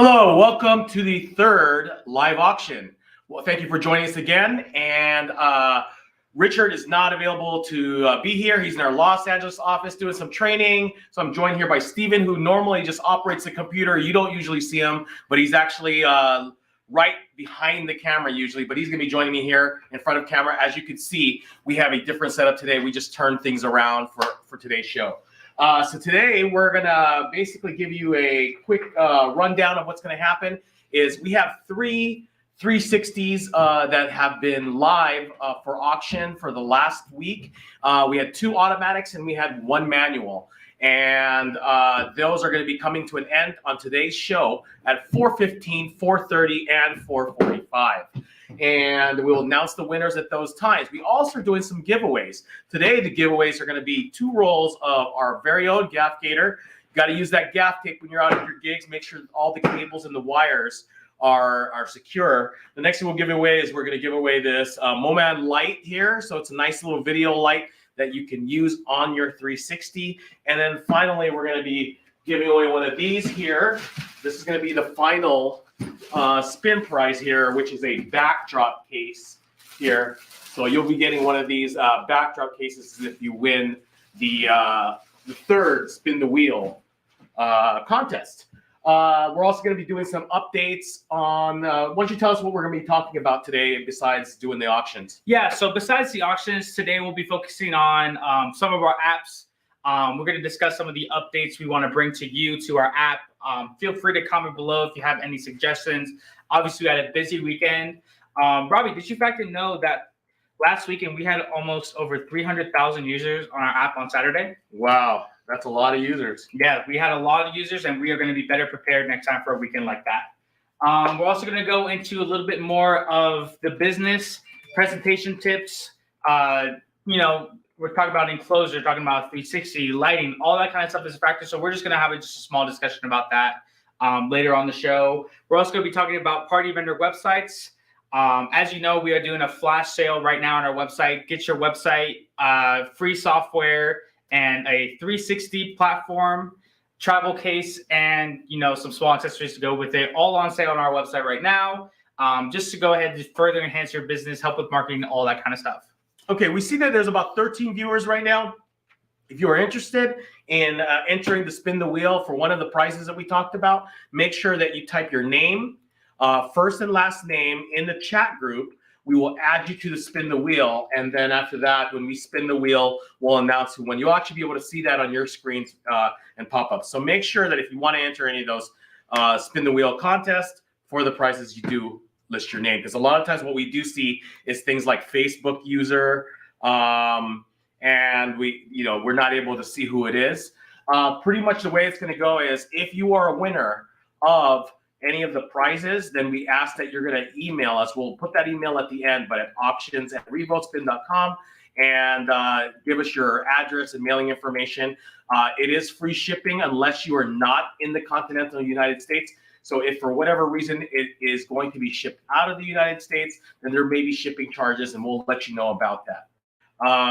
Hello, welcome to the third live auction. Well, thank you for joining us again. And Richard is not available to be here. He's in our Los Angeles office doing some training. So I'm joined here by Steven, who normally just operates the computer. You don't usually see him, but he's actually right behind the camera usually, but he's gonna be joining me here in front of camera. As you can see, we have a different setup today. We just turned things around for today's show. So today we're gonna basically give you a quick rundown of what's gonna happen. Is we have three 360s that have been live for auction for the last week. We had 2 automatics and we had 1 manual. And those are going to be coming to an end on today's show at 4:15, 4:30, and 4:45. And we'll announce the winners at those times. We also are doing some giveaways. Today, the giveaways are going to be 2 rolls of our very own gaff gator. You got to use that gaff tape when you're out at your gigs. Make sure all the cables and the wires are secure. The next thing we'll give away is we're going to give away this Moman light here. So it's a nice little video light that you can use on your 360. And then finally, we're going to be giving away one of these here. This is going to be the final spin prize here, which is a backdrop case here. So you'll be getting one of these backdrop cases if you win the third spin the wheel contest. We're also going to be doing some updates on, why don't you tell us what we're going to be talking about today besides doing the auctions? Yeah, so besides the auctions, today we'll be focusing on some of our apps. We're going to discuss some of the updates we want to bring to you to our app. Feel free to comment below if you have any suggestions. Obviously, we had a busy weekend. Robbie, did you fact know that last weekend we had almost over 300,000 users on our app on Saturday? Wow. That's a lot of users. Yeah, we had a lot of users, and we are going to be better prepared next time for a weekend like that. We're also going to go into a little bit more of the business presentation tips. We're talking about enclosure, talking about 360, lighting, all that kind of stuff is a factor. So we're just going to have just a small discussion about that later on the show. We're also going to be talking about party vendor websites. As you know, we are doing a flash sale right now on our website. Get your website, free software, and a 360 platform, travel case, and some small accessories to go with it, all on sale on our website right now. Just to go ahead and further enhance your business, help with marketing, all that kind of stuff. Okay, we see that there's about 13 viewers right now. If you are interested in entering the spin the wheel for one of the prizes that we talked about, make sure that you type your name, first and last name in the chat group. We will add you to the spin the wheel, and then after that, when we spin the wheel, we'll announce who won. You'll actually be able to see that on your screens and pop up. So make sure that if you want to enter any of those spin the wheel contests for the prizes, you do list your name, because a lot of times what we do see is things like Facebook user, and we're not able to see who it is. Pretty much the way it's going to go is if you are a winner of any of the prizes, then we ask that you're going to email us. We'll put that email at the end, but at auctions@revospin.com, and give us your address and mailing information. It is free shipping unless you are not in the continental United States. So if for whatever reason it is going to be shipped out of the United States, then there may be shipping charges, and we'll let you know about that.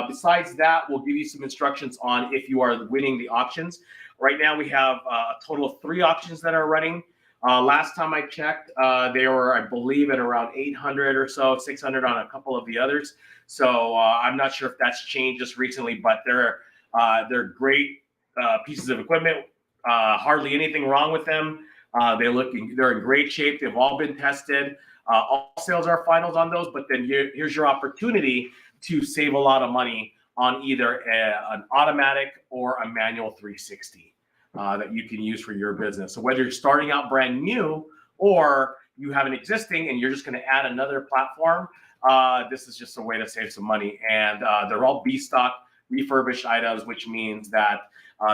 Besides that, we'll give you some instructions on if you are winning the auctions. Right now we have a total of 3 auctions that are running. Last time I checked, they were, I believe, at around 800 or so, 600 on a couple of the others. So I'm not sure if that's changed just recently, but they're great pieces of equipment. Hardly anything wrong with them. They're in great shape. They've all been tested. All sales are finals on those, but then here's your opportunity to save a lot of money on either an automatic or a manual 360. That you can use for your business. So whether you're starting out brand new or you have an existing and you're just going to add another platform, this is just a way to save some money. And they're all B-stock refurbished items, which means that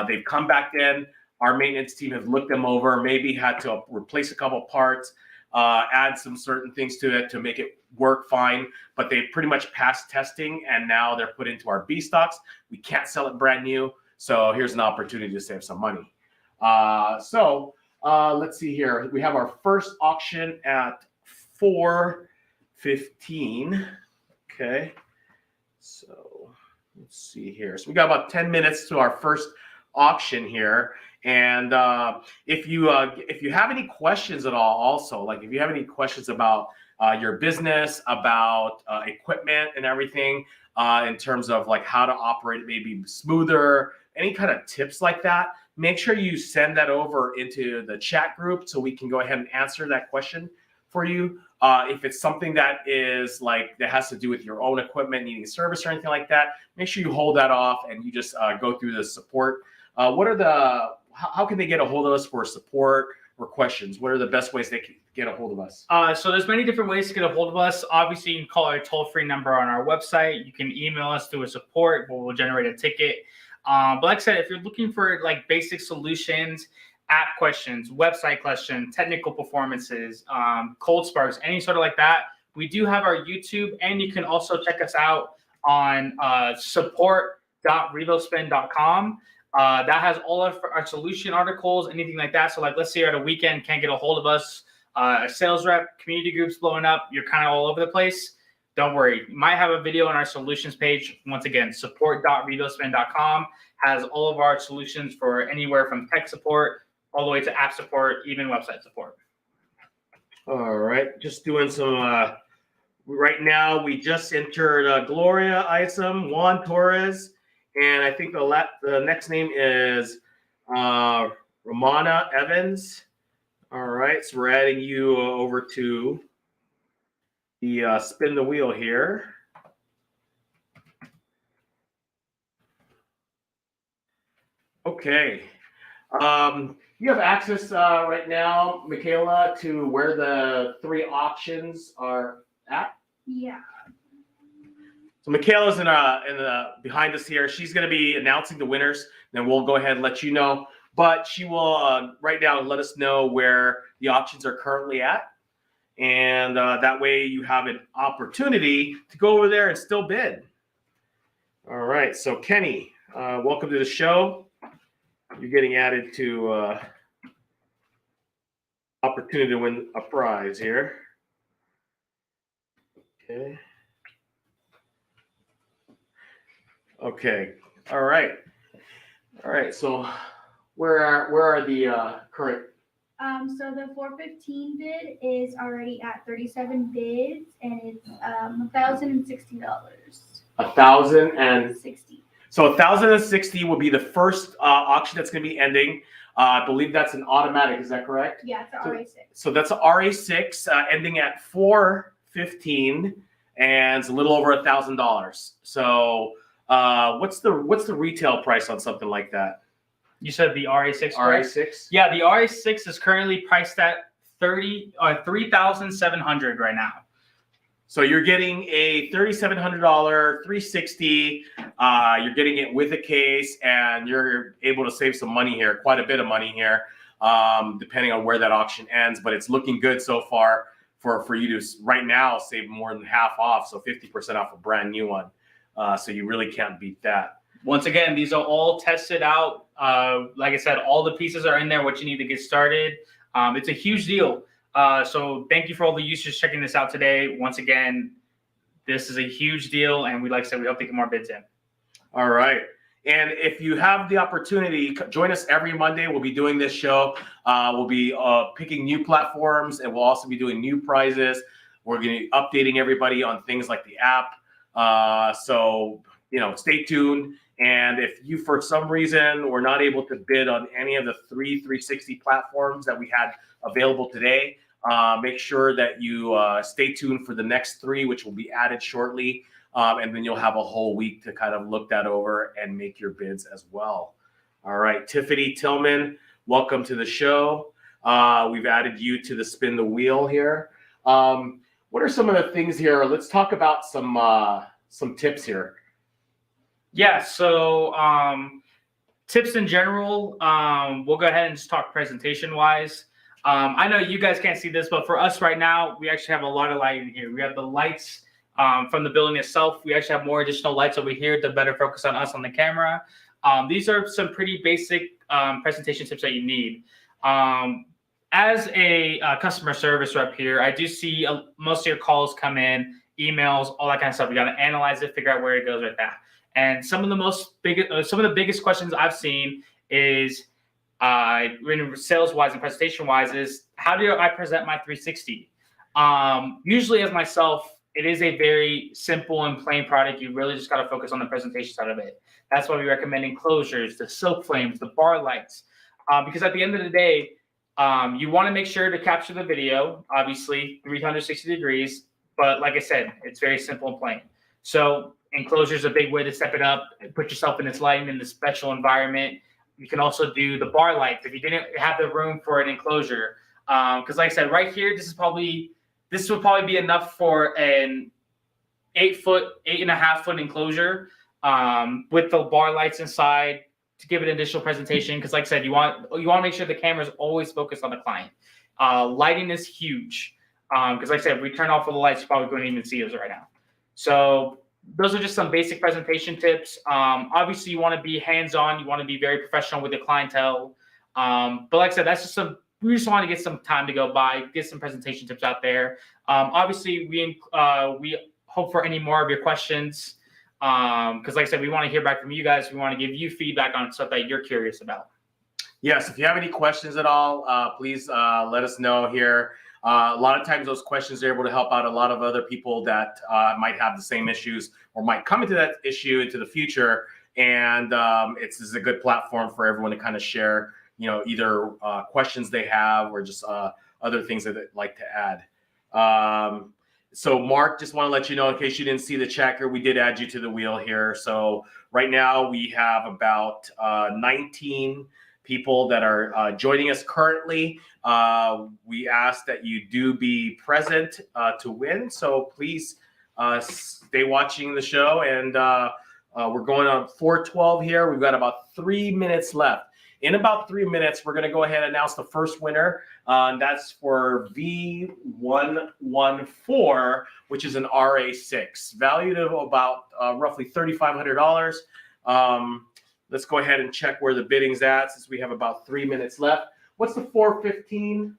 they've come back in. Our maintenance team has looked them over, maybe had to replace a couple parts, add some certain things to it to make it work fine, but they pretty much passed testing, and now they're put into our B-stocks. We can't sell it brand new. So here's an opportunity to save some money. Let's see here. We have our first auction at 4:15. Okay. So let's see here. So we got about 10 minutes to our first auction here. And if you have any questions at all, also, like if you have any questions about your business, about equipment and everything, in terms of like how to operate it maybe smoother, any kind of tips like that, make sure you send that over into the chat group so we can go ahead and answer that question for you. If it's something that is like that has to do with your own equipment needing service or anything like that, make sure you hold that off and you just go through the support. How can they get a hold of us for support or questions? What are the best ways they can get a hold of us? So there's many different ways to get a hold of us. Obviously, you can call our toll-free number on our website. You can email us through a support where we'll generate a ticket. But like I said, if you're looking for like basic solutions, app questions, website questions, technical performances, cold sparks, any sort of like that, we do have our YouTube, and you can also check us out on support.revospin.com. That has all of our solution articles, anything like that. So like, let's say you're at a weekend, can't get a hold of us, a sales rep, community groups blowing up, you're kind of all over the place. Don't worry. You might have a video on our solutions page. Once again, support.revospin.com has all of our solutions for anywhere from tech support all the way to app support, even website support. All right. Just doing some, right now we just entered Gloria Isom, Juan Torres, and I think the next name is Romana Evans. All right, so we're adding you over to the spin the wheel here. Okay. You have access right now, Michaela, to where the 3 auctions are at? Yeah. So Michaela's in the behind us here. She's going to be announcing the winners. Then we'll go ahead and let you know. But she will right now let us know where the auctions are currently at. And that way you have an opportunity to go over there and still bid. All right. So Kenny, welcome to the show. You're getting added to opportunity to win a prize here. Okay. Okay. All right. All right. So where are the current? So the 415 bid is already at 37 bids, and it's $1,060. 1,060. So 1,060 will be the first auction that's going to be ending. I believe that's an automatic. Is that correct? Yeah, it's an RA6. So that's an RA6 ending at 415, and it's a little over $1,000. So what's the retail price on something like that? You said the RA6. RA6. Yeah, the RA6 is currently priced at $3,700 right now. So you're getting a $3,700 360. You're getting it with a case, and you're able to save some money here, quite a bit of money here, depending on where that auction ends. But it's looking good so far for you to right now save more than half off, so 50% off a brand new one. So you really can't beat that. Once again, these are all tested out. Like I said, all the pieces are in there, what you need to get started. It's a huge deal. So thank you for all the users checking this out today. Once again, this is a huge deal, and like I said, we hope to get more bids in. All right. And if you have the opportunity, join us every Monday. We'll be doing this show. We'll be picking new platforms, and we'll also be doing new prizes. We're going to be updating everybody on things like the app. So, stay tuned. And if you, for some reason, were not able to bid on any of the 360 platforms that we had available today, make sure that you stay tuned for the next 3, which will be added shortly. And then you'll have a whole week to kind of look that over and make your bids as well. All right, Tiffany Tillman, welcome to the show. We've added you to the spin the wheel here. What are some of the things here? Let's talk about some tips here. Yeah, so tips in general, we'll go ahead and just talk presentation-wise. I know you guys can't see this, but for us right now, we actually have a lot of lighting here. We have the lights from the building itself. We actually have more additional lights over here to better focus on us on the camera. These are some pretty basic presentation tips that you need. As a customer service rep here, I do see most of your calls come in, emails, all that kind of stuff. We got to analyze it, figure out where it goes right there. And some of the biggest questions I've seen is sales wise and presentation wise is how do I present my 360? Usually as myself, it is a very simple and plain product. You really just got to focus on the presentation side of it. That's why we recommend enclosures, the silk flames, the bar lights, because at the end of the day, you want to make sure to capture the video, obviously 360 degrees, but like I said, it's very simple and plain. So enclosure is a big way to step it up, put yourself in this lighting in this special environment. You can also do the bar lights if you didn't have the room for an enclosure. Because like I said, right here, this would probably be enough for an 8.5 foot enclosure with the bar lights inside to give it an additional presentation. Because like I said, you want to make sure the camera is always focused on the client. Lighting is huge. Because like I said, if we turn off all the lights, you probably couldn't even see us right now. So those are just some basic presentation tips. Obviously, you want to be hands-on. You want to be very professional with your clientele. But like I said, that's just we just want to get some time to go by, get some presentation tips out there. Obviously, we hope for any more of your questions. Because like I said, we want to hear back from you guys. We want to give you feedback on stuff that you're curious about. Yes, if you have any questions at all, please let us know here. A lot of times those questions are able to help out a lot of other people that might have the same issues or might come into that issue into the future. And this is a good platform for everyone to kind of share, either questions they have or just other things that they'd like to add. So Mark, just want to let you know, in case you didn't see the checker, we did add you to the wheel here. So right now we have about 19 people that are joining us currently. We ask that you do be present to win. So please stay watching the show. And we're going on 4:12 here. We've got about 3 minutes left. In about 3 minutes, we're going to go ahead and announce the first winner. And that's for V114, which is an RA6, valued at about roughly $3,500. Let's go ahead and check where the bidding's at since we have about 3 minutes left. What's the 415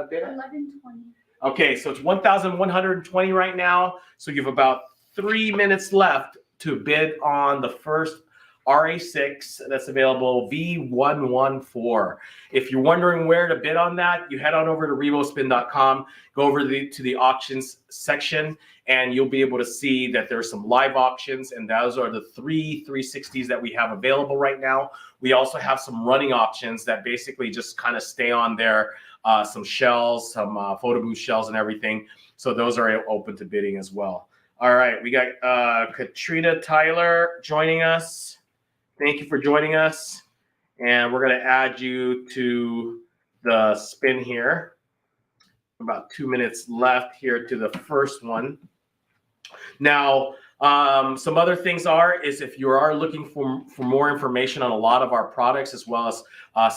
bid? 1120. Okay, so it's 1,120 right now. So you have about 3 minutes left to bid on the first RA6 that's available, V114. If you're wondering where to bid on that, you head on over to RevoSpin.com, go over to the auctions section, and you'll be able to see that there's some live auctions, and those are the 360s that we have available right now. We also have some running options that basically just kind of stay on there, some shells, some photo booth shells and everything. So those are open to bidding as well. All right, we got Katrina Tyler joining us. Thank you for joining us. And we're going to add you to the spin here. About 2 minutes left here to the first one. Now, some other things is if you are looking for more information on a lot of our products, as well as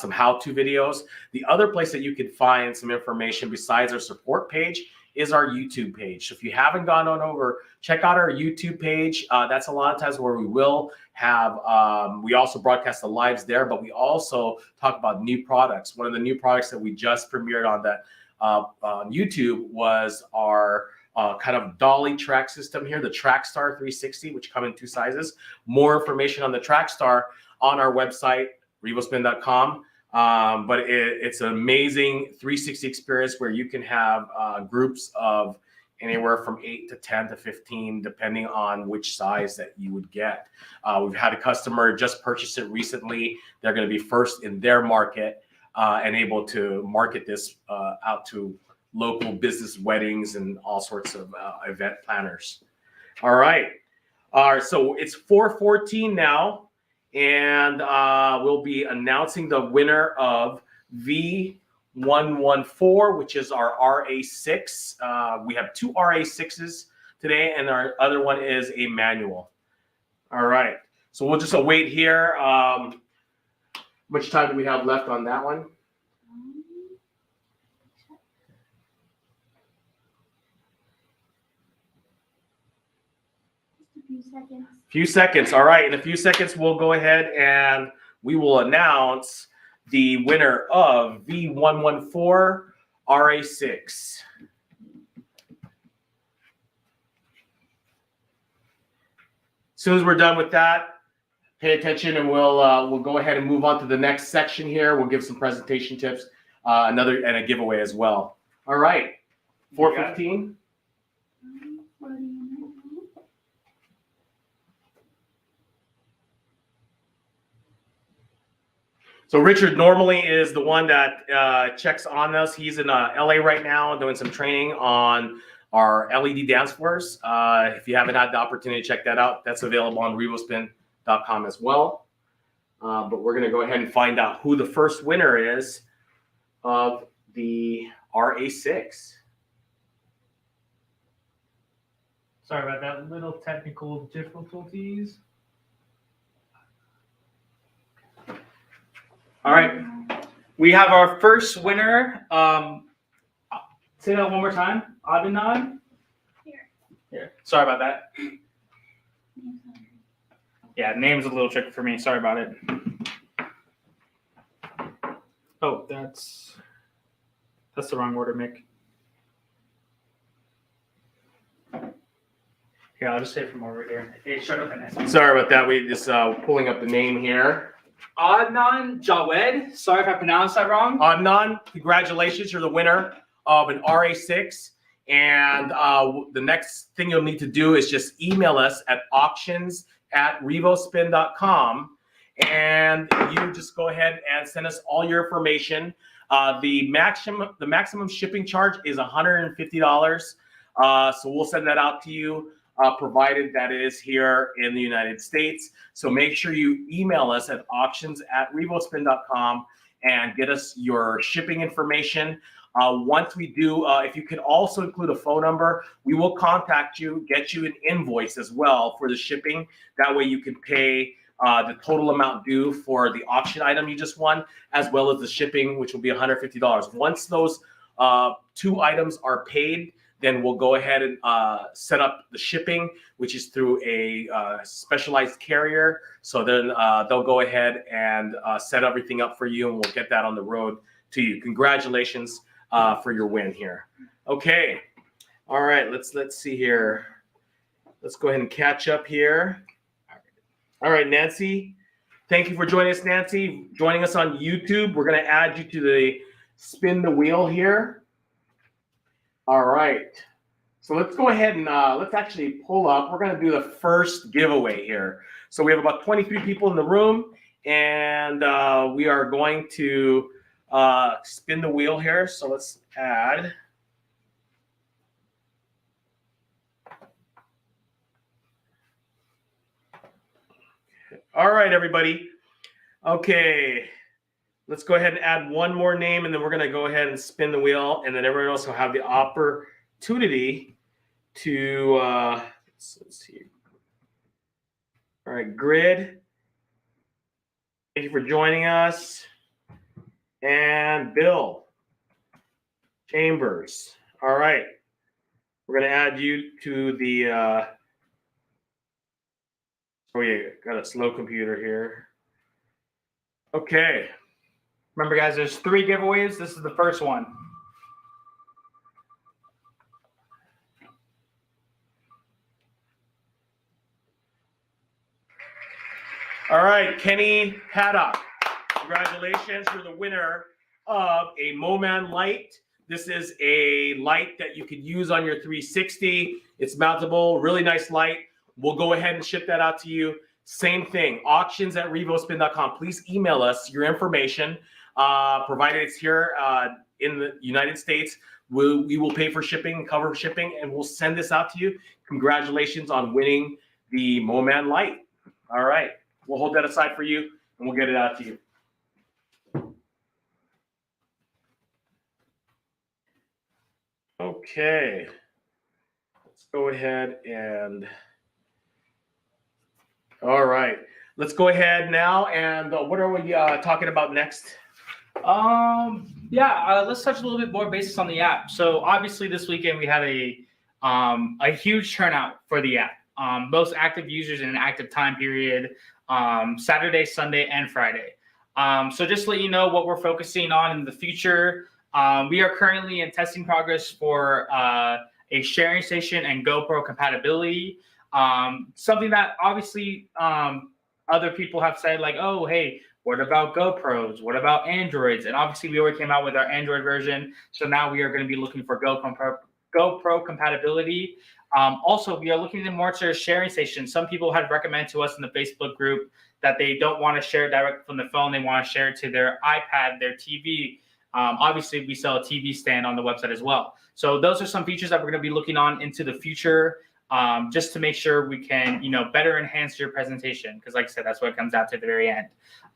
some how-to videos, the other place that you could find some information besides our support page is our YouTube page. So if you haven't gone on over, check out our YouTube page. That's a lot of times where we will have, we also broadcast the lives there, but we also talk about new products. One of the new products that we just premiered on that on YouTube was our kind of dolly track system here, the Trackstar 360, which come in 2 sizes. More information on the Trackstar on our website, RevoSpin.com. But it's an amazing 360 experience where you can have groups of anywhere from 8 to 10 to 15, depending on which size that you would get. We've had a customer just purchase it recently. They're going to be first in their market and able to market this out to local business weddings and all sorts of event planners. All right. So it's 4:14 now. And we'll be announcing the winner of V114, which is our RA6. We have 2 RA6s today, and our other one is a manual. All right. So we'll just await here. How much time do we have left on that one? Few seconds. All right. In a few seconds, we'll go ahead and we will announce the winner of V114 RA6. As soon as we're done with that, pay attention, and we'll go ahead and move on to the next section here. We'll give some presentation tips, and a giveaway as well. All right, 4:15. So Richard normally is the one that checks on us. He's in LA right now doing some training on our LED dance floors. If you haven't had the opportunity to check that out, that's available on RevoSpin.com as well. But we're going to go ahead and find out who the first winner is of the RA6. Sorry about that. Little technical difficulties. All right. We have our first winner. Say that one more time. Adnan? Here. Sorry about that. Yeah, name's a little tricky for me. Sorry about it. Oh, that's the wrong order, Mick. Here, I'll just say it from over here. Hey, shut up and Sorry about that. We just pulling up the name here. Adnan Jawed. Sorry if I pronounced that wrong. Adnan, congratulations. You're the winner of an RA6. And the next thing you'll need to do is just email us at auctions@revospin.com. And you just go ahead and send us all your information. The maximum shipping charge is $150. So we'll send that out to you, provided that it is here in the United States. So make sure you email us at auctions@revospin.com and get us your shipping information. Once we do, if you can also include a phone number, we will contact you, get you an invoice as well for the shipping. That way you can pay the total amount due for the auction item you just won, as well as the shipping, which will be $150. Once those two items are paid, then we'll go ahead and set up the shipping, which is through a specialized carrier. So then they'll go ahead and set everything up for you, and we'll get that on the road to you. Congratulations for your win here. Okay. All right. Let's see here. Let's go ahead and catch up here. All right, Nancy. Thank you for joining us, Nancy. Joining us on YouTube. We're going to add you to the spin the wheel here. All right. So let's go ahead and let's actually pull up. We're going to do the first giveaway here. So we have about 23 people in the room, and we are going to spin the wheel here. So let's add. All right, everybody. Okay. Let's go ahead and add one more name, and then we're going to go ahead and spin the wheel, and then everyone else will have the opportunity to, let's see. All right, Grid. Thank you for joining us. And Bill Chambers. All right. We're going to add you to the, oh yeah, got a slow computer here. Okay. Remember, guys, there's 3 giveaways. This is the first one. All right, Kenny Haddock. Congratulations. You're the winner of a Moman light. This is a light that you could use on your 360. It's mountable, really nice light. We'll go ahead and ship that out to you. Same thing, auctions@revospin.com. Please email us your information, provided it's here in the United States. We will pay for shipping, cover shipping, and we'll send this out to you. Congratulations on winning the Moman light. All right, we'll hold that aside for you, and we'll get it out to you. Okay, let's go ahead and, all right, let's go ahead now. And what are we talking about next? Let's touch a little bit more basis on the app. So obviously this weekend we had a huge turnout for the app. Most active users in an active time period, Saturday, Sunday, and Friday. So just to let you know what we're focusing on in the future. We are currently in testing progress for a sharing station and GoPro compatibility. Something that obviously Other people have said like, oh, hey, what about GoPros? What about Androids? And obviously we already came out with our Android version. So now we are going to be looking for GoPro compatibility. Also, we are looking more to sharing stations. Some people had recommended to us in the Facebook group that they don't want to share it directly from the phone. They want to share it to their iPad, their TV. Obviously, we sell a TV stand on the website as well. So those are some features that we're going to be looking on into the future, just to make sure we can, better enhance your presentation. Because like I said, that's what it comes out to at the very end.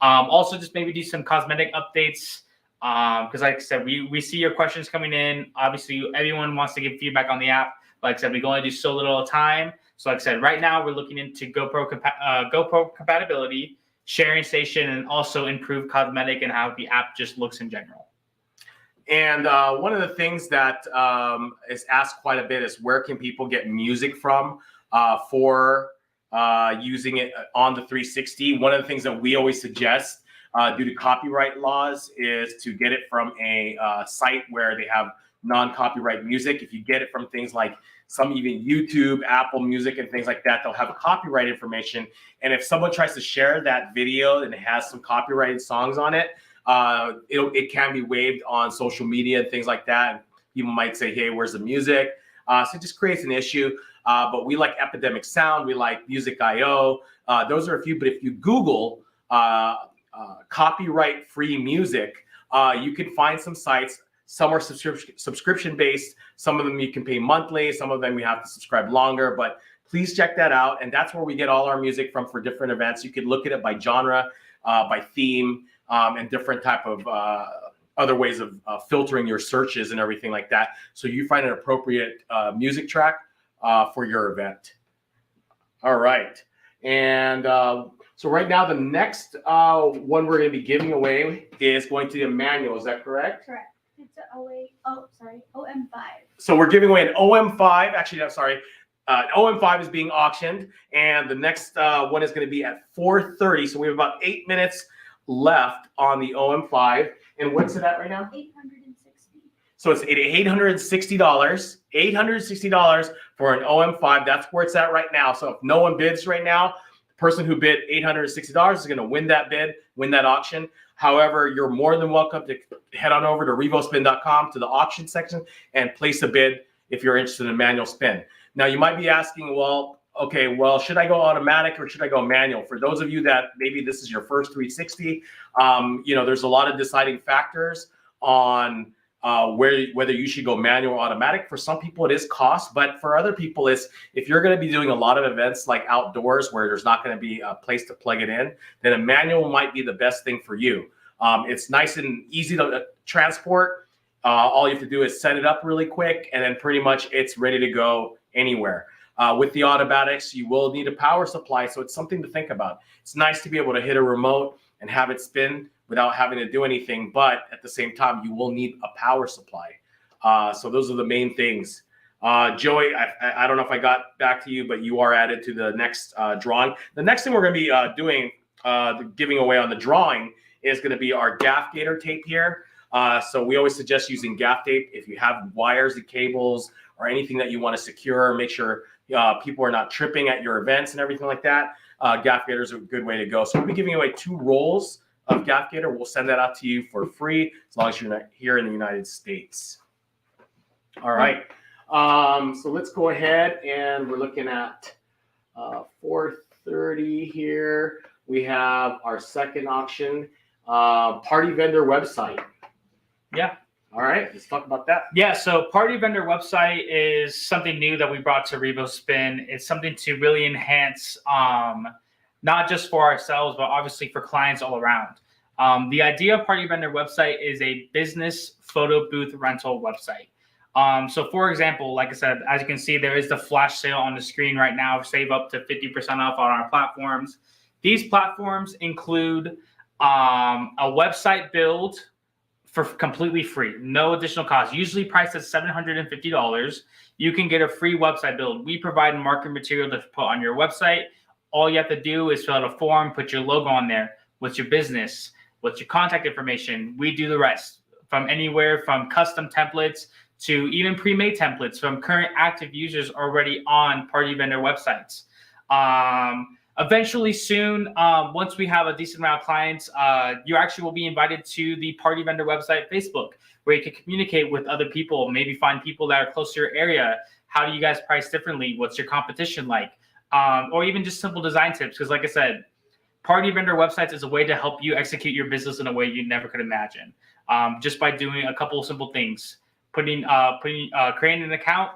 Also, just maybe do some cosmetic updates. Because like I said, we see your questions coming in. Obviously, everyone wants to give feedback on the app. Like I said, we can only do so little time. So like I said, right now we're looking into GoPro compatibility, sharing station, and also improved cosmetic and how the app just looks in general. And one of the things that is asked quite a bit is where can people get music from for using it on the 360. One of the things that we always suggest due to copyright laws is to get it from a site where they have non-copyright music. If you get it from things like even YouTube, Apple Music, and things like that, they'll have copyright information. And if someone tries to share that video and it has some copyrighted songs on it, it can be waived on social media and things like that. People might say, hey, where's the music? So it just creates an issue. But we like Epidemic Sound. We like Music.io. Those are a few. But if you Google copyright-free music, you can find some sites. Some are subscription-based. Some of them you can pay monthly. Some of them you have to subscribe longer. But please check that out. And that's where we get all our music from for different events. You can look at it by genre, by theme, and different type of other ways of filtering your searches and everything like that. So you find an appropriate music track for your event. All right. And so right now, the next one we're going to be giving away is going to be a manual. Is that correct? Correct. It's OM5. So we're giving away an OM5. Actually, I'm sorry. OM5 is being auctioned, and the next one is going to be at 4:30. So we have about 8 minutes left on the OM5. And what's it at right now? $860. So it's $860. $860 for an OM5. That's where it's at right now. So if no one bids right now, the person who bid $860 is going to win that bid, win that auction. However, you're more than welcome to head on over to RevoSpin.com to the auction section and place a bid if you're interested in manual spin. Now, you might be asking, well, okay, well, should I go automatic or should I go manual? For those of you that maybe this is your first 360, there's a lot of deciding factors on whether you should go manual or automatic. For some people, it is cost, but for other people, it's if you're going to be doing a lot of events like outdoors where there's not going to be a place to plug it in, then a manual might be the best thing for you. It's nice and easy to transport. All you have to do is set it up really quick, and then pretty much it's ready to go anywhere. With the automatics, you will need a power supply, so it's something to think about. It's nice to be able to hit a remote and have it spin without having to do anything, but at the same time, you will need a power supply. So those are the main things. Joey, I don't know if I got back to you, but you are added to the next drawing. The next thing we're going to be doing, giving away on the drawing, is going to be our gaff gator tape here. So we always suggest using gaff tape if you have wires and cables or anything that you want to secure. Make sure people are not tripping at your events and everything like that. Gaff gator is a good way to go. So we'll be giving away 2 rolls of gaff gator. We'll send that out to you for free as long as you're not here in the United States. All right. So let's go ahead, and we're looking at 4:30 here. We have our second auction, party vendor website. Yeah. All right, let's talk about that. Yeah, so party vendor website is something new that we brought to RevoSpin. It's something to really enhance, not just for ourselves, but obviously for clients all around. The idea of party vendor website is a business photo booth rental website. So for example, like I said, as you can see, there is the flash sale on the screen right now. Save up to 50% off on our platforms. These platforms include a website build for completely free, no additional cost, usually priced at $750. You can get a free website build. We provide marketing material to put on your website. All you have to do is fill out a form, put your logo on there, what's your business, what's your contact information. We do the rest, from anywhere from custom templates to even pre-made templates from current active users already on party vendor websites. eventually soon, once we have a decent amount of clients, you actually will be invited to the Party Vendor website Facebook, where you can communicate with other people, maybe find people that are close to your area. How do you guys price differently? What's your competition like? Or even just simple design tips. Because like I said, Party Vendor websites is a way to help you execute your business in a way you never could imagine. Just by doing a couple of simple things, creating an account,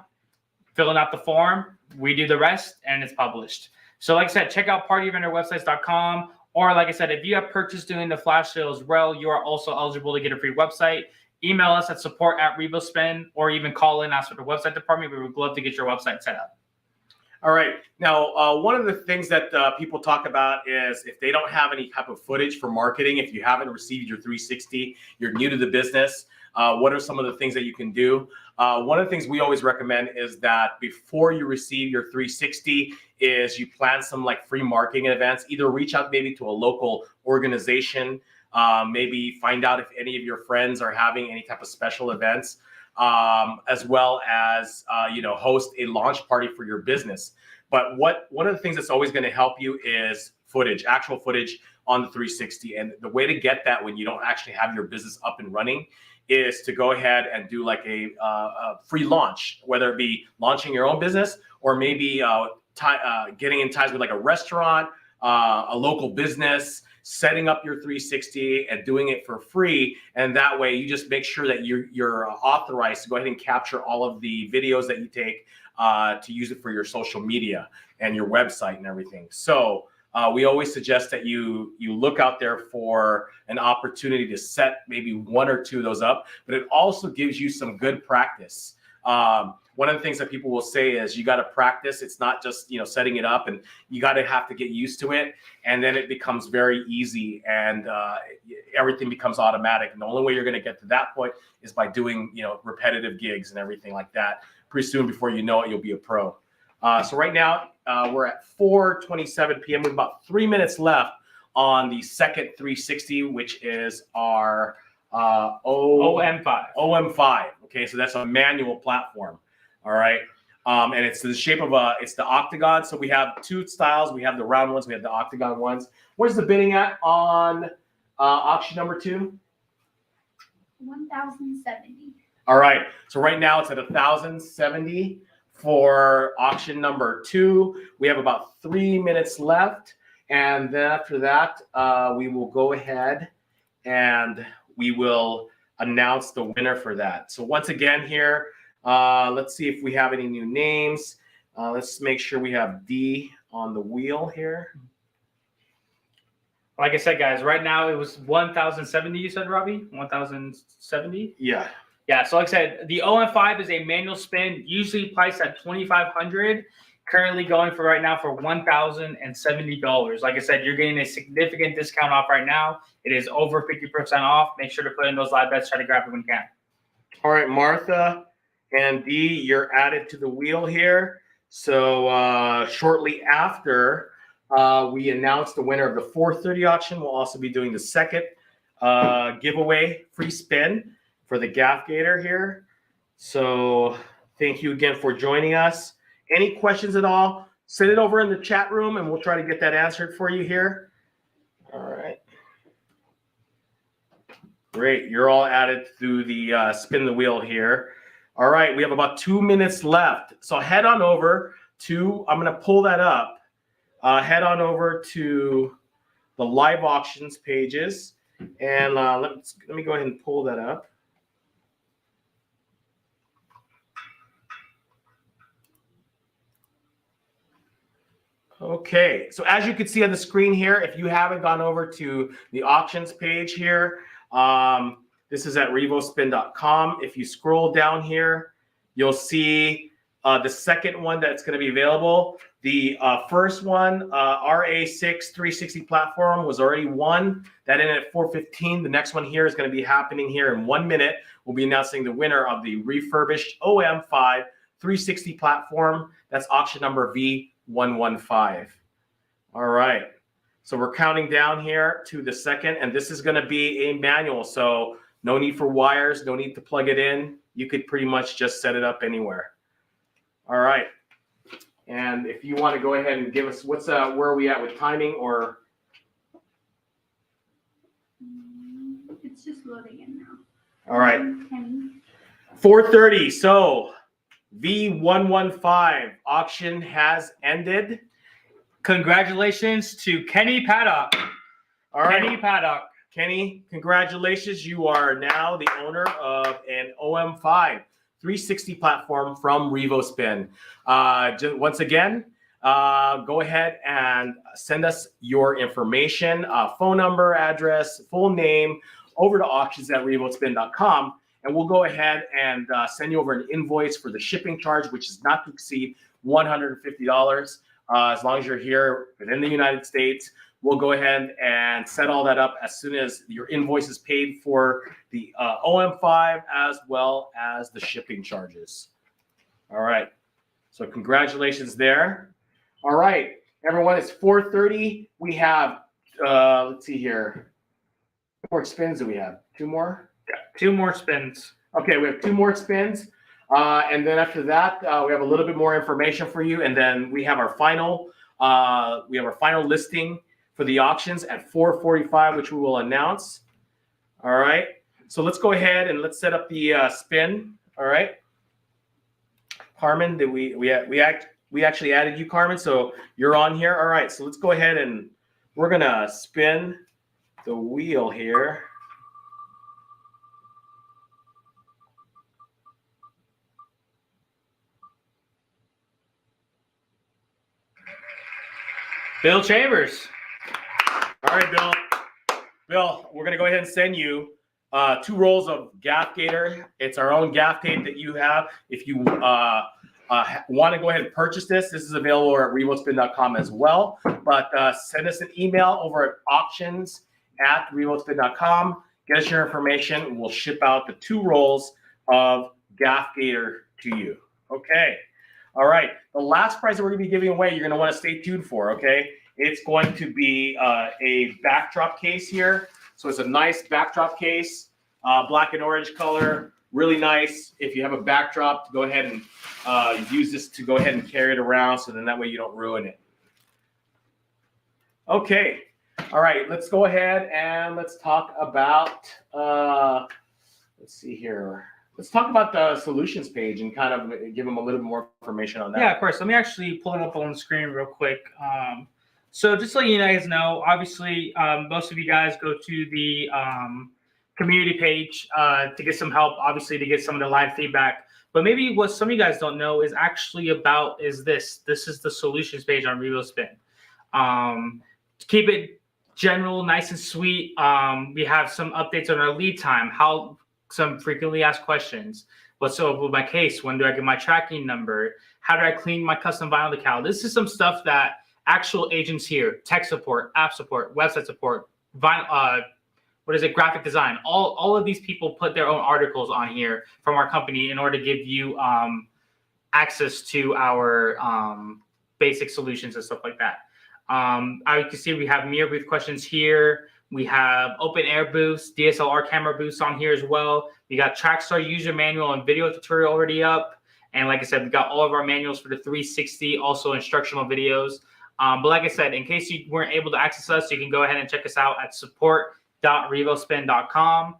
filling out the form, we do the rest, and it's published. So like I said, check out partyvendorwebsites.com. Or like I said, if you have purchased during the flash sale as well, you are also eligible to get a free website. Email us at support@RevoSpin, or even call in, ask for the website department. We would love to get your website set up. All right. Now, one of the things that people talk about is if they don't have any type of footage for marketing, if you haven't received your 360, you're new to the business, what are some of the things that you can do? One of the things we always recommend is that before you receive your 360 is you plan some like free marketing events. Either reach out maybe to a local organization, maybe find out if any of your friends are having any type of special events, as well as host a launch party for your business. But one of the things that's always going to help you is footage, actual footage on the 360. And the way to get that when you don't actually have your business up and running is to go ahead and do like a free launch, whether it be launching your own business or maybe getting in ties with like a restaurant, a local business, setting up your 360 and doing it for free. And that way you just make sure that you're authorized to go ahead and capture all of the videos that you take to use it for your social media and your website and everything. So we always suggest that you look out there for an opportunity to set maybe one or two of those up, but it also gives you some good practice. One of the things that people will say is you got to practice. It's not just, setting it up, and you got to have to get used to it. And then it becomes very easy and everything becomes automatic. And the only way you're going to get to that point is by doing, repetitive gigs and everything like that. Pretty soon, before you know it, you'll be a pro. So right now we're at 4:27 p.m. We have about 3 minutes left on the second 360, which is our OM5. Okay, so that's a manual platform. All right, and it's the shape of it's the octagon. So we have two styles. We have the round ones. We have the octagon ones. Where's the bidding at on auction number 2? 1,070. All right, so right now it's at 1,070 for auction number 2. We have about 3 minutes left, and then after that, we will go ahead and we will announce the winner for that. So once again here, let's see if we have any new names. Let's make sure we have D on the wheel here. Like I said, guys, right now it was 1,070. You said, Robbie, 1,070. Yeah. Yeah. So like I said, the OM5 is a manual spin, usually priced at $2,500. Currently going for right now for $1,070. Like I said, you're getting a significant discount off right now. It is over 50% off. Make sure to put in those live bets. Try to grab it when you can. All right, Martha and D, you're added to the wheel here. So shortly after we announce the winner of the 4:30 auction, we'll also be doing the second giveaway free spin for the Gaff Gator here. So thank you again for joining us. Any questions at all, send it over in the chat room and we'll try to get that answered for you here. All right. Great. You're all added through the spin the wheel here. All right. We have about 2 minutes left. So head on over to, I'm going to pull that up. Head on over to the live auctions pages. And let me go ahead and pull that up. Okay, so as you can see on the screen here, if you haven't gone over to the auctions page here, this is at RevoSpin.com. If you scroll down here, you'll see the second one that's going to be available. The first one, RA6 360 platform, was already won. That ended at 4:15. The next one here is going to be happening here in 1 minute. We'll be announcing the winner of the refurbished OM5 360 platform. That's auction number V115. All right. So we're counting down here to the second, and this is going to be a manual. So no need for wires, no need to plug it in. You could pretty much just set it up anywhere. All right. And if you want to go ahead and give us where are we at with timing or? It's just loading in now. All right. Kenny. 4:30. So V115 auction has ended. Congratulations to Kenny Paddock. All right. Kenny Paddock. Kenny, congratulations. You are now the owner of an OM5 360 platform from RevoSpin. Once again, go ahead and send us your information, phone number, address, full name over to auctions@revospin.com. And we'll go ahead and send you over an invoice for the shipping charge, which is not to exceed $150. As long as you're here within the United States, we'll go ahead and set all that up as soon as your invoice is paid for the OM5 as well as the shipping charges. All right. So congratulations there. All right, everyone, it's 4:30. We have, let's see here. How many more spins do we have? 2 more? Yeah, 2 more spins. Okay, we have 2 more spins. And then after that, we have a little bit more information for you. And then we have our final listing for the auctions at 4:45, which we will announce. All right. So let's go ahead and let's set up the spin. All right. Carmen, did we actually added you, Carmen? So you're on here. All right. So let's go ahead and we're gonna spin the wheel here. Bill Chambers. All right, Bill. Bill, we're gonna go ahead and send you 2 rolls of gaff gator. It's our own gaff tape that you have. If you want to go ahead and purchase this is available at revospin.com as well. But send us an email over at auctions@revospin.com. Get us your information. We'll ship out the 2 rolls of gaff gator to you. Okay. All right. The last prize that we're going to be giving away, you're going to want to stay tuned for, okay? It's going to be a backdrop case here. So it's a nice backdrop case, black and orange color, really nice. If you have a backdrop, go ahead and use this to go ahead and carry it around so then that way you don't ruin it. Okay. All right. Let's go ahead and let's talk about, let's see here. Let's talk about the solutions page and kind of give them a little bit more information on that. Yeah, of course. Let me actually pull it up on the screen real quick. So just to let you guys know, obviously, most of you guys go to the community page to get some help, obviously, to get some of the live feedback. But maybe what some of you guys don't know is actually this. This is the solutions page on RevoSpin. To keep it general, nice and sweet, we have some updates on our lead time, some frequently asked questions. What's up with my case? When do I get my tracking number? How do I clean my custom vinyl decal? This is some stuff that actual agents here, tech support, app support, website support, graphic design. All of these people put their own articles on here from our company in order to give you access to our basic solutions and stuff like that. I can see we have mirror booth questions here. We have open air booths, DSLR camera booths on here as well. We got Trackstar user manual and video tutorial already up. And like I said, we got all of our manuals for the 360, also instructional videos. But like I said, in case you weren't able to access us, you can go ahead and check us out at support.revospin.com.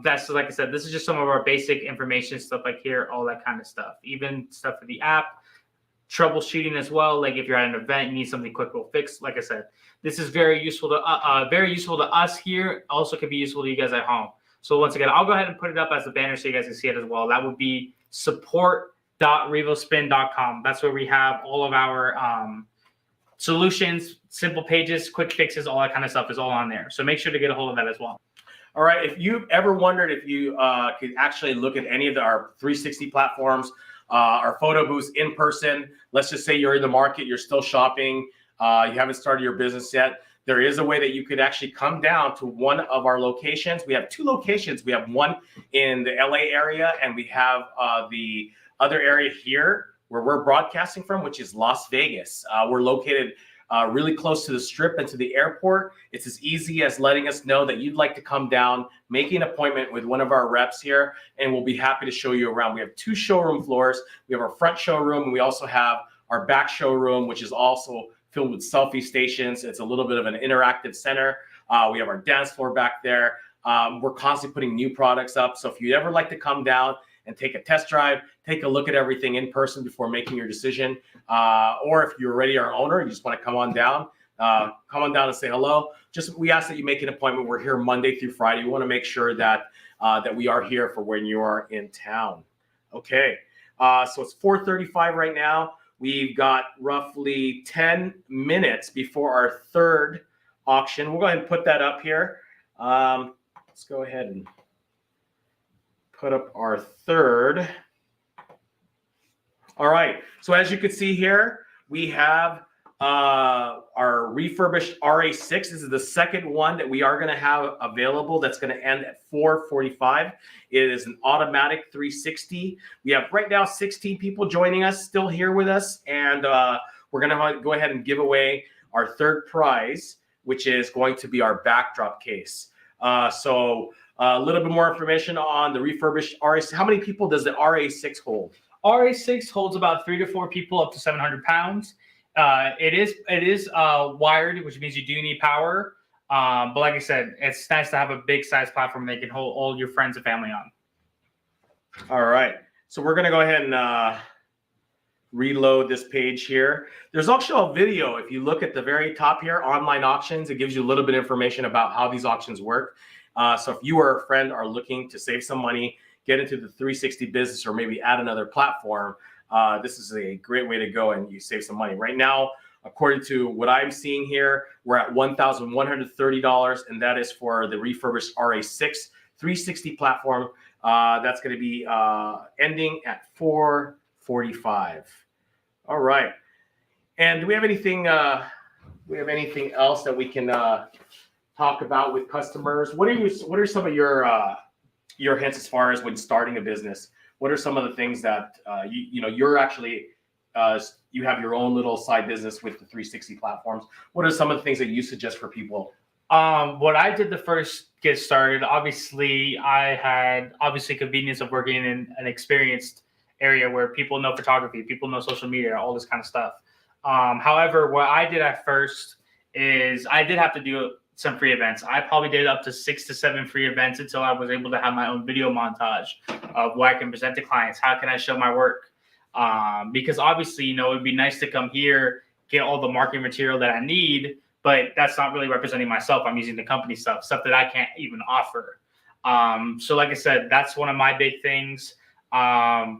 That's, like I said, this is just some of our basic information, stuff like here, all that kind of stuff. Even stuff for the app, troubleshooting as well. Like if you're at an event, you need something quick will fix. Like I said, this is very useful to us here. Also can be useful to you guys at home. So once again, I'll go ahead and put it up as a banner so you guys can see it as well. That would be support.revospin.com. That's where we have all of our solutions, simple pages, quick fixes, all that kind of stuff is all on there. So make sure to get a hold of that as well. All right. If you've ever wondered if you could actually look at any of our 360 platforms, our photo booths in person, let's just say you're in the market, you're still shopping, you haven't started your business yet, there is a way that you could actually come down to one of our locations. We have 2 locations. We have one in the LA area, and we have the other area here where we're broadcasting from, which is Las Vegas. We're located really close to the Strip and to the airport. It's as easy as letting us know that you'd like to come down, make an appointment with one of our reps here, and we'll be happy to show you around. We have 2 showroom floors. We have our front showroom, and we also have our back showroom, which is also filled with selfie stations. It's a little bit of an interactive center. We have our dance floor back there. We're constantly putting new products up. So if you'd ever like to come down and take a test drive, take a look at everything in person before making your decision. Or if you're already our owner, you just want to come on down and say hello. We ask that you make an appointment. We're here Monday through Friday. We want to make sure that we are here for when you are in town. Okay, so it's 4:35 right now. We've got roughly 10 minutes before our third auction. We'll go ahead and put that up here. Let's go ahead and put up our third. All right, so as you can see here, we have our refurbished RA6. This is the second one that we are going to have available. That's going to end at 4:45. It is an automatic 360. We have right now 16 people joining us, still here with us, and we're going to go ahead and give away our third prize, which is going to be our backdrop case. So a little bit more information on the refurbished RA6. How many people does the RA6 hold? RA6 holds about 3 to 4 people up to 700 pounds. It is wired, which means you do need power. But like I said, it's nice to have a big size platform that you can hold all your friends and family on. All right. So we're going to go ahead and reload this page here. There's also a video. If you look at the very top here, online auctions, it gives you a little bit of information about how these auctions work. So if you or a friend are looking to save some money, get into the 360 business, or maybe add another platform, this is a great way to go and you save some money. Right now, according to what I'm seeing here, we're at $1,130, and that is for the refurbished RA6 360 platform. That's going to be ending at 4:45. All right. And do we have anything? Anything else that we can talk about with customers? What are some of your hints as far as when starting a business? What are some of the things that you're actually you have your own little side business with the 360 platforms? What are some of the things that you suggest for people? What I did to first get started, obviously, I had convenience of working in an experienced area where people know photography, people know social media, all this kind of stuff. However, what I did at first is I did have to do some free events. I probably did up to 6 to 7 free events until I was able to have my own video montage of what I can present to clients. How can I show my work? Because obviously, it'd be nice to come here, get all the marketing material that I need, but that's not really representing myself. I'm using the company stuff that I can't even offer. So like I said, that's one of my big things. I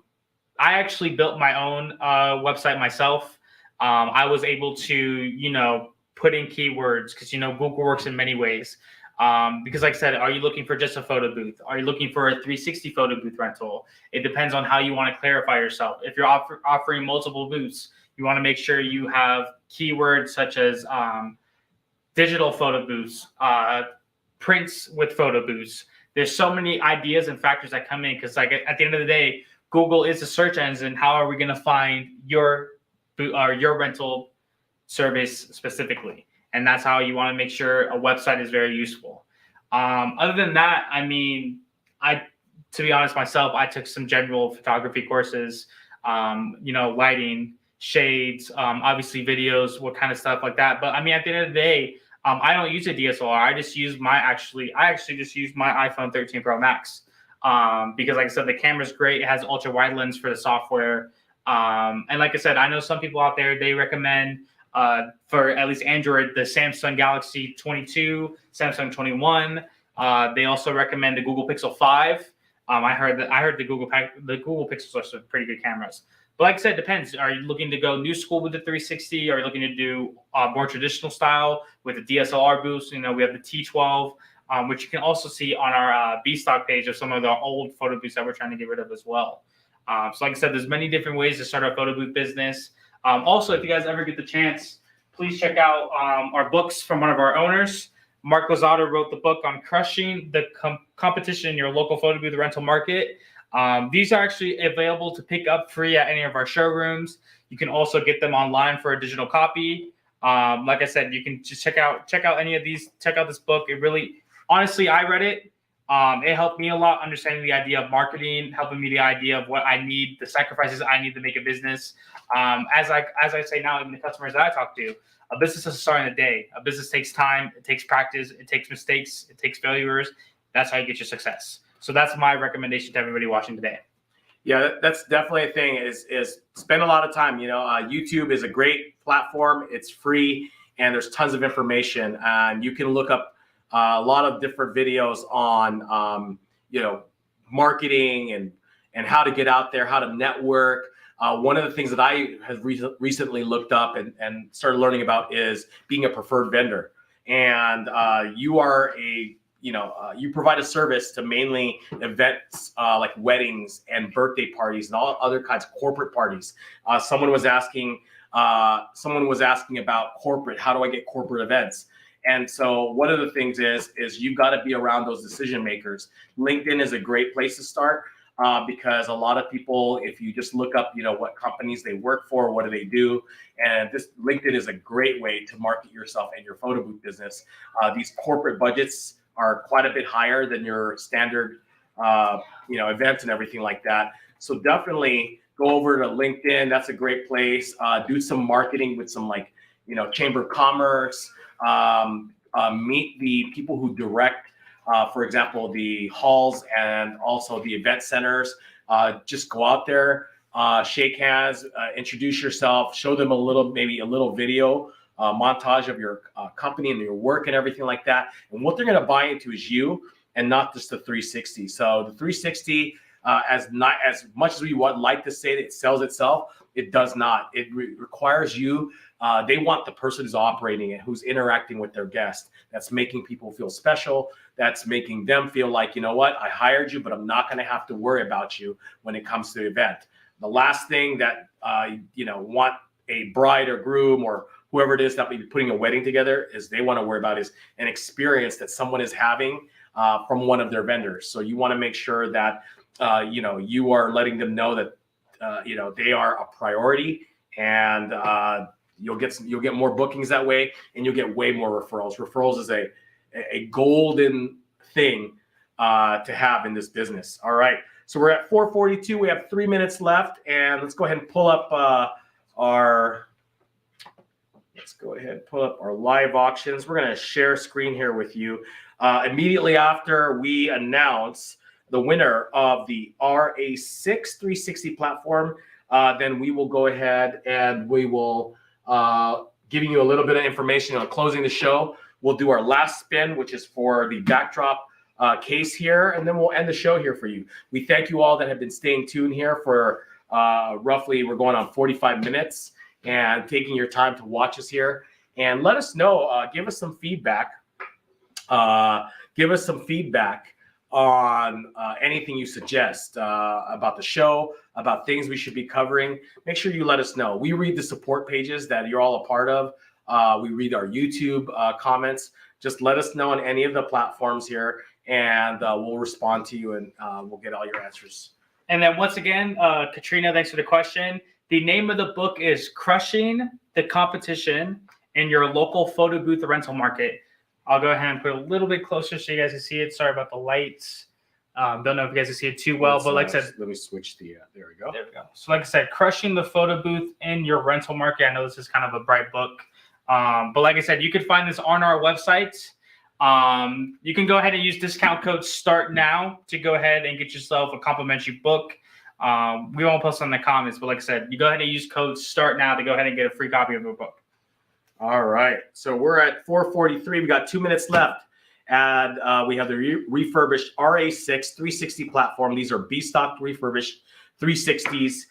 actually built my own website myself. I was able to, put in keywords because, Google works in many ways. Because like I said, are you looking for just a photo booth? Are you looking for a 360 photo booth rental? It depends on how you want to clarify yourself. If you're offering multiple booths, you want to make sure you have keywords such as digital photo booths, prints with photo booths. There's so many ideas and factors that come in because at the end of the day, Google is a search engine. How are we going to find your rental service specifically? And that's how you want to make sure a website is very useful. Other than that, to be honest myself, I took some general photography courses, lighting, shades, obviously videos, what kind of stuff like that. But at the end of the day, I don't use a DSLR. I just use I actually just use my iPhone 13 Pro Max. Because like I said, the camera's great. It has ultra wide lens for the software. And like I said, I know some people out there, they recommend for at least Android, the Samsung Galaxy 22, Samsung 21. They also recommend the Google Pixel 5. I heard the Google Pixels are some pretty good cameras. But like I said, it depends. Are you looking to go new school with the 360? Are you looking to do more traditional style with the DSLR boost? We have the T12, which you can also see on our B stock page of some of the old photo booths that we're trying to get rid of as well. So like I said, there's many different ways to start a photo booth business. Also, if you guys ever get the chance, please check out our books from one of our owners. Mark Lozado wrote the book on crushing the competition in your local photo booth rental market. These are actually available to pick up free at any of our showrooms. You can also get them online for a digital copy. Like I said, you can just check out any of these. Check out this book. It really, honestly, I read it. It helped me a lot understanding the idea of marketing, helping me the idea of what I need, the sacrifices I need to make a business. As I say now, even the customers that I talk to, a business doesn't start in a day. A business takes time, it takes practice, it takes mistakes, it takes failures. That's how you get your success. So that's my recommendation to everybody watching today. Yeah, that's definitely a thing. Is spend a lot of time. YouTube is a great platform. It's free, and there's tons of information, and you can look up a lot of different videos on marketing and how to get out there, how to network. One of the things that I have recently looked up and started learning about is being a preferred vendor, and you are you provide a service to mainly events like weddings and birthday parties and all other kinds of corporate parties. Someone was asking about corporate. How do I get corporate events? And so one of the things is you've got to be around those decision makers. LinkedIn is a great place to start because a lot of people, if you just look up, what companies they work for, what do they do, and this LinkedIn is a great way to market yourself and your photo booth business. These corporate budgets are quite a bit higher than your standard, events and everything like that. So definitely go over to LinkedIn. That's a great place. Do some marketing with some Chamber of Commerce. Meet the people who direct, for example, the halls and also the event centers. Just go out there, shake hands, introduce yourself, show them maybe a little video montage of your company and your work and everything like that. And what they're going to buy into is you and not just the 360. So the 360, as much as we would like to say that it sells itself, it does not. It requires you. They want the person who's operating it, who's interacting with their guest, that's making people feel special, that's making them feel like, what, I hired you, but I'm not going to have to worry about you when it comes to the event. The last thing that, want a bride or groom or whoever it is that may be putting a wedding together is they want to worry about is an experience that someone is having from one of their vendors. So you want to make sure that, you are letting them know that, they are a priority, and you'll get more bookings that way, and you'll get way more referrals. Referrals is a golden thing to have in this business. All right. So we're at 4:42. We have 3 minutes left, and let's go ahead and pull up our live auctions. We're going to share screen here with you. Immediately after we announce the winner of the RA6 360 platform, then we will go ahead and we will giving you a little bit of information on closing the show. We'll do our last spin, which is for the backdrop case here, and then we'll end the show here for you. We thank you all that have been staying tuned here for roughly, we're going on 45 minutes and taking your time to watch us here. And let us know, give us some feedback. Give us some feedback on anything you suggest about the show, about things we should be covering. Make sure you let us know. We read the support pages that you're all a part of. We read our YouTube comments. Just let us know on any of the platforms here, and we'll respond to you, and we'll get all your answers. And then once again, Katrina, thanks for the question. The name of the book is Crushing the Competition in Your Local Photo Booth Rental Market. I'll go ahead and put it a little bit closer so you guys can see it. Sorry about the lights. Don't know if you guys can see it too well, but like I said, let me switch the, there we go. There we go. So like I said, Crushing the Photo Booth in Your Rental Market. I know this is kind of a bright book. But like I said, you can find this on our website. You can go ahead and use discount code START NOW to go ahead and get yourself a complimentary book. We won't post on the comments, but like I said, you go ahead and use code START NOW to go ahead and get a free copy of the book. All right. So we're at 4:43. We got 2 minutes left. And we have the refurbished RA6 360 platform. These are B-stock refurbished 360s.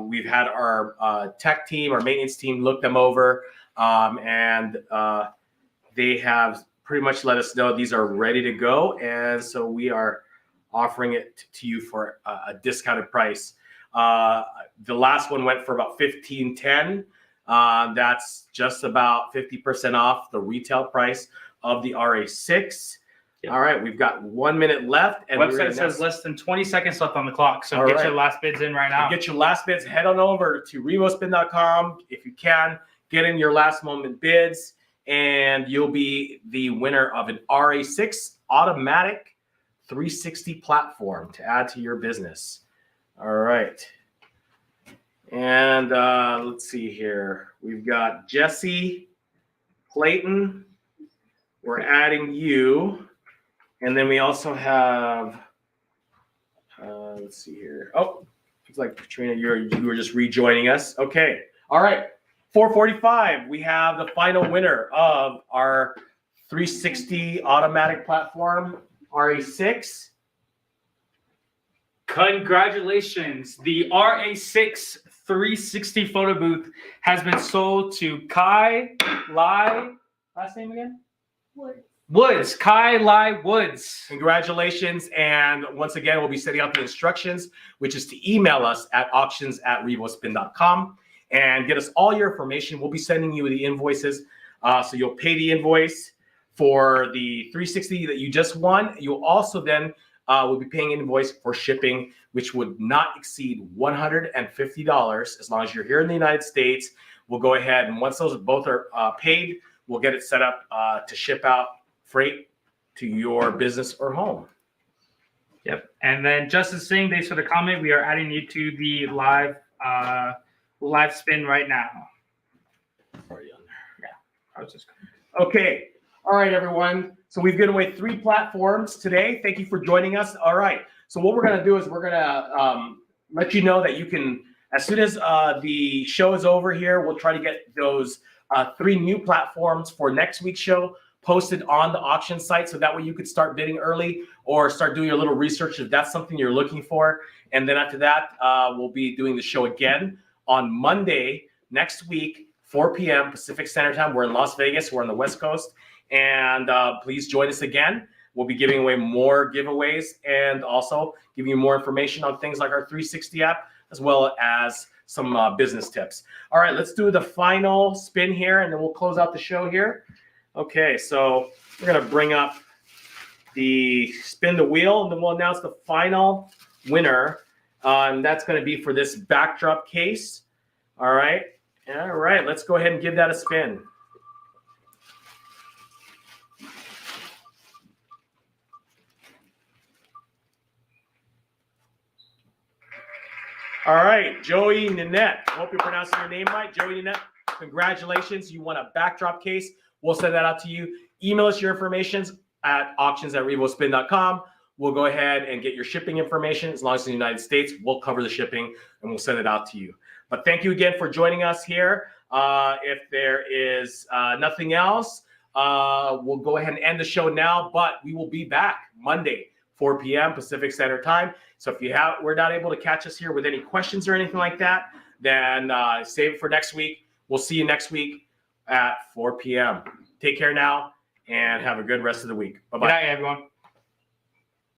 We've had our tech team, our maintenance team look them over, and they have pretty much let us know these are ready to go. And so we are offering it to you for a discounted price. The last one went for about $1,510. That's just about 50% off the retail price of the RA6. Yep. All right, we've got 1 minute left. And website says less than 20 seconds left on the clock, so get your last bids in right now. Get your last bids. Head on over to RevoSpin.com if you can. Get in your last moment bids, and you'll be the winner of an RA6 automatic 360 platform to add to your business. All right. And let's see here. We've got Jesse Clayton. We're adding you. And then we also have, let's see here. Oh, looks like Katrina, you were just rejoining us. Okay. All right. 4:45. We have the final winner of our 360 automatic platform, RA6. Congratulations. The RA6 360 photo booth has been sold to Kai Lai. Last name again? Woods. Kai Lai Woods. Congratulations. And once again, we'll be setting out the instructions, which is to email us at auctions@revospin.com and get us all your information. We'll be sending you the invoices. So you'll pay the invoice for the 360 that you just won. You'll also then will be paying an invoice for shipping, which would not exceed $150 as long as you're here in the United States. We'll go ahead and once those both are paid, we'll get it set up to ship out freight to your business or home. Yep. And then Justin Singh, thanks for the comment. We are adding you to the live spin right now. Already on there. Yeah. I was just okay. All right, everyone. So we've given away 3 platforms today. Thank you for joining us. All right. So what we're going to do is we're going to let you know that you can, as soon as the show is over here, we'll try to get those 3 new platforms for next week's show posted on the auction site. So that way you could start bidding early or start doing a little research if that's something you're looking for. And then after that, we'll be doing the show again on Monday next week, 4 p.m. Pacific Standard Time. We're in Las Vegas. We're on the West Coast. And please join us again. We'll be giving away more giveaways and also giving you more information on things like our 360 app, as well as some business tips. All right, let's do the final spin here, and then we'll close out the show here. Okay, so we're going to bring up the spin the wheel, and then we'll announce the final winner. And that's going to be for this backdrop case. All right, let's go ahead and give that a spin. All right, Joey Nanette. I hope you're pronouncing your name right. Joey Nanette, congratulations. You won a backdrop case. We'll send that out to you. Email us your information at auctions@revospin.com. We'll go ahead and get your shipping information. As long as it's in the United States, we'll cover the shipping and we'll send it out to you. But thank you again for joining us here. If there is nothing else, we'll go ahead and end the show now, but we will be back Monday, 4 p.m. Pacific Standard Time. So if we're not able to catch us here with any questions or anything like that, then save it for next week. We'll see you next week at 4 p.m. Take care now and have a good rest of the week. Bye-bye. Good night, everyone.